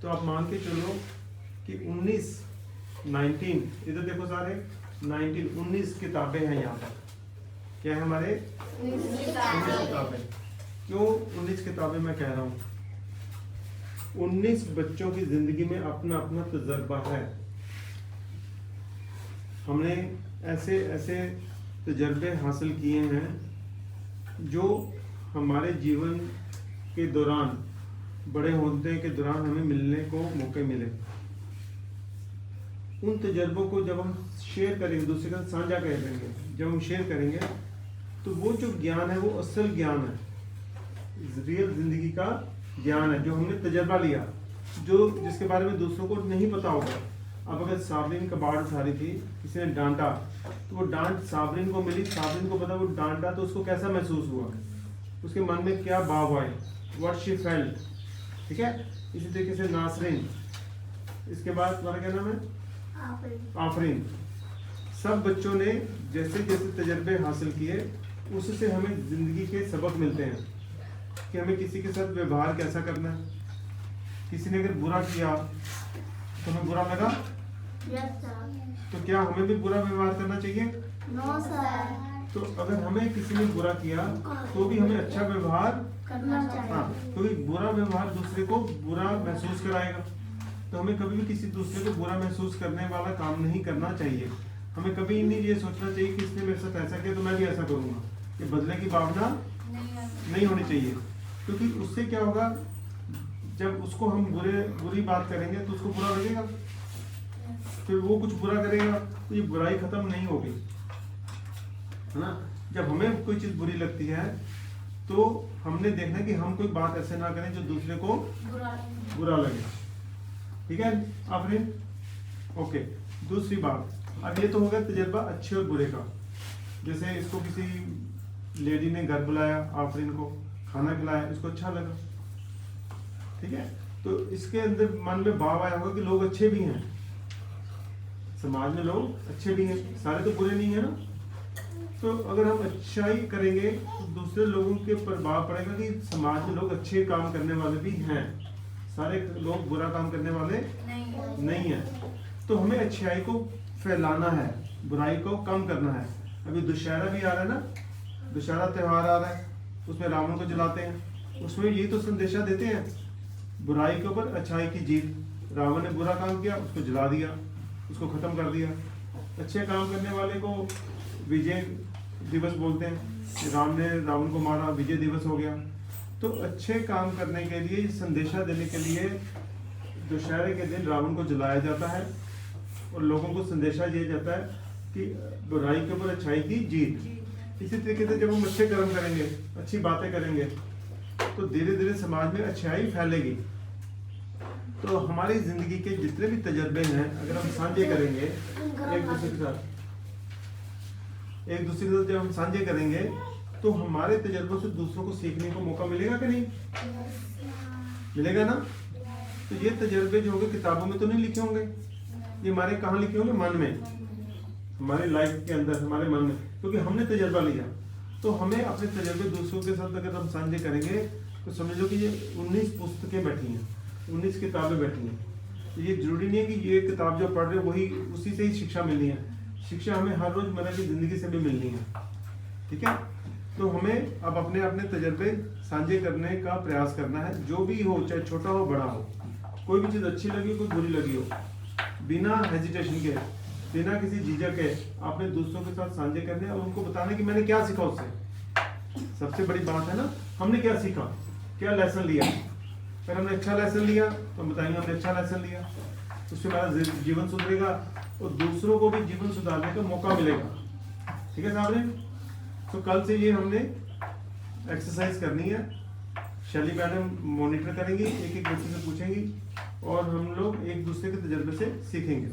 तो आप मान के चलो कि 19 इधर देखो सारे 19 किताबें हैं यहाँ पर। क्या है हमारे 19 किताबें। क्यों 19 किताबें मैं कह रहा हूँ? 19 बच्चों की जिंदगी में अपना अपना तजर्बा है। हमने ऐसे ऐसे तजर्बे हासिल किए हैं जो हमारे जीवन के दौरान, बड़े होने के दौरान हमें मिलने को मौके मिले। उन तजर्बों को जब हम शेयर करेंगे, दूसरे के साथ साझा करेंगे, जब हम शेयर करेंगे तो वो जो ज्ञान है वो असल ज्ञान है, रियल जिंदगी का ज्ञान है जो हमने तजर्बा लिया, जो जिसके बारे में दूसरों को नहीं पता होगा। अब अगर साबरीन कबाड़ उठा रही थी, किसी ने डांटा, तो वो डांट साबरीन को मिली, साबरीन को पता वो डांटा तो उसको कैसा महसूस हुआ, उसके मन में क्या भाव आए, व्हाट शी फेल्ट। ठीक है, इसी तरीके से नासरीन, इसके बाद तुम्हारा क्या नाम है? आफरीन। सब बच्चों ने जैसे जैसे तजर्बे हासिल किए उससे हमें जिंदगी के सबक मिलते हैं कि हमें किसी के साथ व्यवहार कैसा करना है। किसी ने अगर बुरा किया तो हमें बुरा लगा, तो क्या हमें भी बुरा व्यवहार करना चाहिए? No sir. तो अगर हमें किसी ने बुरा किया तो भी हमें अच्छा व्यवहार करना चाहिए। हाँ, क्योंकि बुरा व्यवहार दूसरे को बुरा महसूस कराएगा। तो हमें कभी भी किसी दूसरे को बुरा महसूस करने वाला काम नहीं करना चाहिए। हमें कभी नहीं ये सोचना चाहिए कि इसने मेरे साथ ऐसा किया तो मैं भी ऐसा करूंगा। ये बदले की भावना नहीं होनी चाहिए, क्योंकि उससे क्या होगा, जब उसको हम बुरी बात करेंगे तो उसको बुरा लगेगा, फिर वो कुछ बुरा करेगा तो ये बुराई खत्म नहीं होगी, है ना। जब हमें कोई चीज बुरी लगती है तो हमने देखना कि हम कोई बात ऐसे ना करें जो दूसरे को बुरा लगे। ठीक है आपने, ओके। दूसरी बात, अब ये तो हो गया तजर्बा अच्छे और बुरे का। जैसे इसको किसी लेडी ने घर बुलाया, आफरीन को खाना खिलाया, इसको अच्छा लगा, ठीक है, तो इसके अंदर मन में भाव आया होगा कि लोग अच्छे भी हैं, समाज में लोग अच्छे भी हैं, सारे तो बुरे नहीं है ना। तो अगर हम अच्छाई करेंगे तो दूसरे लोगों के प्रभाव पड़ेगा कि समाज में लोग अच्छे काम करने वाले भी हैं, सारे लोग बुरा काम करने वाले नहीं है। तो हमें अच्छाई को फैलाना है, बुराई को कम करना है। अभी दुशहरा भी आ रहा है ना, दुशहरा त्योहार आ रहा है, उसमें रावण को जलाते हैं, उसमें यही तो संदेशा देते हैं, बुराई के ऊपर अच्छाई की जीत। रावण ने बुरा काम किया, उसको जला दिया, उसको खत्म कर दिया। अच्छे काम करने वाले को विजय दिवस बोलते हैं, राम ने रावण को मारा, विजय दिवस हो गया। तो अच्छे काम करने के लिए, संदेशा देने के लिए दशहरे के दिन रावण को जलाया जाता है और लोगों को संदेशा दिया जाता है कि बुराई के ऊपर अच्छाई की जीत। इसी तरीके से जब हम अच्छे कर्म करेंगे, अच्छी बातें करेंगे, तो धीरे धीरे समाज में अच्छाई फैलेगी। तो हमारी जिंदगी के जितने भी तजर्बे हैं अगर हम साझे करेंगे एक दूसरे के साथ जब हम साझे करेंगे तो हमारे तजर्बों से दूसरों को सीखने को मौका मिलेगा कि नहीं मिलेगा ना। तो ये तजर्बे जो होंगे किताबों में तो नहीं लिखे होंगे, ये हमारे कहाँ लिखे होंगे? मन में, हमारी लाइफ के अंदर, हमारे मन में, क्योंकि हमने तजर्बा लिया। तो हमें अपने तजर्बे दूसरों के साथ अगर हम साझे करेंगे तो समझो कि ये 19 पुस्तकें बैठी हैं, 19 किताबें बैठी हैं। तो ये जरूरी नहीं है कि ये किताब जो पढ़ रहे वही उसी से ही शिक्षा मिलनी है, शिक्षा हमें हर रोजमर्रा की जिंदगी से भी मिलनी है। ठीक है, तो हमें अब अपने अपने तजर्बे साझे करने का प्रयास करना है, जो भी हो, चाहे छोटा हो बड़ा हो। कोई भी चीज़ अच्छी लगी हो, कोई बुरी लगी हो, बिना हेजिटेशन के, बिना किसी झिझक के आपने दूसरों के साथ साझे करने और उनको बताना कि मैंने क्या सीखा उससे। सबसे बड़ी बात है ना, हमने क्या सीखा, क्या लेसन लिया। अगर हमने अच्छा लेसन लिया तो हम बताएंगे हमने अच्छा लेसन लिया, उससे हमारा जीवन सुधरेगा और दूसरों को भी जीवन सुधारने का मौका मिलेगा। ठीक है साहब। तो कल से ये हमने एक्सरसाइज करनी है, शैली मैडम मॉनिटर करेंगी, एक एक बच्चे से पूछेंगी और हम लोग एक दूसरे के तजर्बे से सीखेंगे।